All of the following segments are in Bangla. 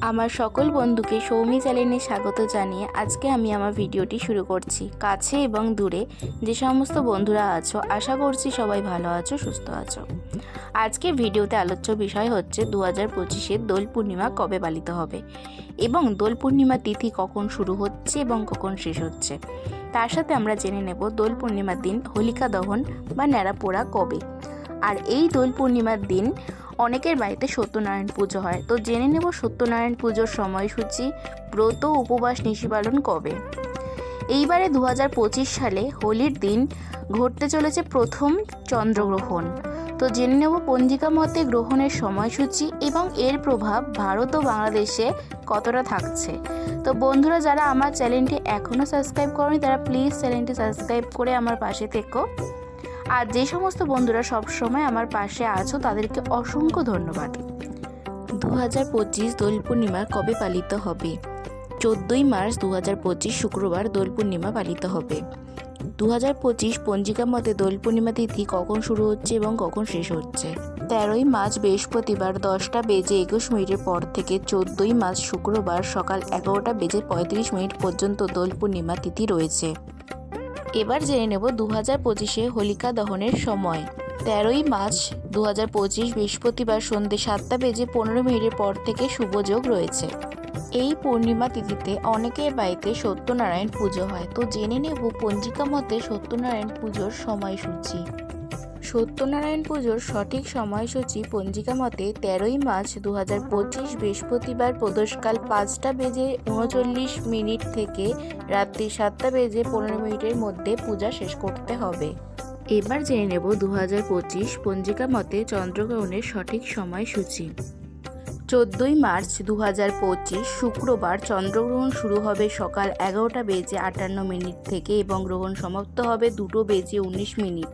আমার সকল বন্ধুকে সৌমি চ্যানেলে স্বাগত জানিয়ে আজকে আমি আমার ভিডিওটি শুরু করছি। কাছে এবং দূরে যে সমস্ত বন্ধুরা আছো, আশা করছি সবাই ভালো আছো, সুস্থ আছো। আজকে ভিডিওতে আলোচ্য বিষয় হচ্ছে 2025-এর দোল পূর্ণিমা কবে পালিত হবে এবং দোল পূর্ণিমা তিথি কখন শুরু হচ্ছে এবং কখন শেষ হচ্ছে। তার সাথে আমরা জেনে নেব দোল পূর্ণিমার দিন হোলিকা দহন বা ন্যাড়া পোড়া কবে। আর এই দোল পূর্ণিমার দিন অনেকের বাড়িতে সত্যনারায়ণ পুজো হয়। তো জেনে নেব সত্যনারায়ণ পুজোর সময়সূচি, ব্রত, উপবাস, নিশি পালন কবে। এইবারে 2025 সালে হোলির দিন ঘটতে চলেছে প্রথম চন্দ্রগ্রহণ। তো জেনে নেব পঞ্জিকা মতে গ্রহণের সময়সূচি এবং এর প্রভাব ভারত ও বাংলাদেশে কতটা থাকছে। তো বন্ধুরা, যারা আমার চ্যানেলটি এখনও সাবস্ক্রাইব করেনি তারা প্লিজ চ্যানেলটি সাবস্ক্রাইব করে আমার পাশে থেকো। আর যে সমস্ত বন্ধুরা সবসময় আমার পাশে আছো তাদেরকে অসংখ্য ধন্যবাদ। 2025 দোল পূর্ণিমা কবে পালিত হবে? 14ই মার্চ 2025 শুক্রবার দোল পূর্ণিমা পালিত হবে। 2025 পঞ্জিকা মতে দোল পূর্ণিমা তিথি কখন শুরু হচ্ছে এবং কখন শেষ হচ্ছে? 13ই মার্চ বৃহস্পতিবার 10:21 পর থেকে 14ই মার্চ শুক্রবার সকাল 11:35 পর্যন্ত দোল পূর্ণিমা তিথি রয়েছে। এবার জেনে নেব 2025-এ হোলিকা দহনের সময়। 13ই মার্চ 2025 বৃহস্পতিবার সন্ধ্যে 7:15 পর থেকে শুভযোগ রয়েছে। এই পূর্ণিমা তিথিতে অনেকের বাড়িতে সত্যনারায়ণ পুজো হয়। তো জেনে নেব পঞ্জিকা মতে সত্যনারায়ণ পুজোর সময়সূচি। সত্যনারায়ণ পুজোর সঠিক সময়সূচি পঞ্জিকা মতে 13ই মার্চ 2025 বৃহস্পতিবার প্রদোষকাল 5:39 থেকে রাত্রি 7:15 মধ্যে পূজা শেষ করতে হবে। এবার জেনে নেব 2025 পঞ্জিকা মতে চন্দ্রগ্রহণের সঠিক সময়সূচি। 14ই মার্চ 2025 শুক্রবার চন্দ্রগ্রহণ শুরু হবে সকাল 11:58 থেকে এবং গ্রহণ সমাপ্ত হবে 2:19।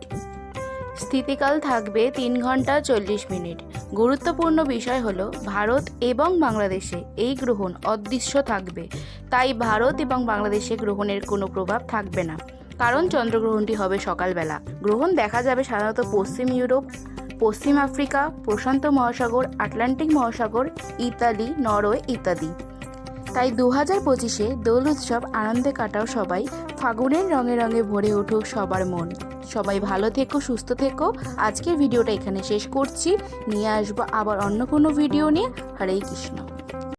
স্থিতিকাল থাকবে 3 ঘন্টা 40 মিনিট। গুরুত্বপূর্ণ বিষয় হলো ভারত এবং বাংলাদেশে এই গ্রহণ অদৃশ্য থাকবে, তাই ভারত এবং বাংলাদেশে গ্রহণের কোনো প্রভাব থাকবে না, কারণ চন্দ্রগ্রহণটি হবে সকালবেলা। গ্রহণ দেখা যাবে সাধারণত পশ্চিম ইউরোপ, পশ্চিম আফ্রিকা, প্রশান্ত মহাসাগর, আটলান্টিক মহাসাগর, ইতালি, নরওয়ে ইত্যাদি। তাই 2025-এ দোল উৎসব আনন্দে কাটাও সবাই। ফাগুনের রঙে রঙে ভরে উঠুক সবার মন। সবাই ভালো থেকো, সুস্থ থেকো। আজকের ভিডিওটা এখানে শেষ করছি। নিয়ে আসবো আবার অন্য কোনো ভিডিও নিয়ে। হরে কৃষ্ণ।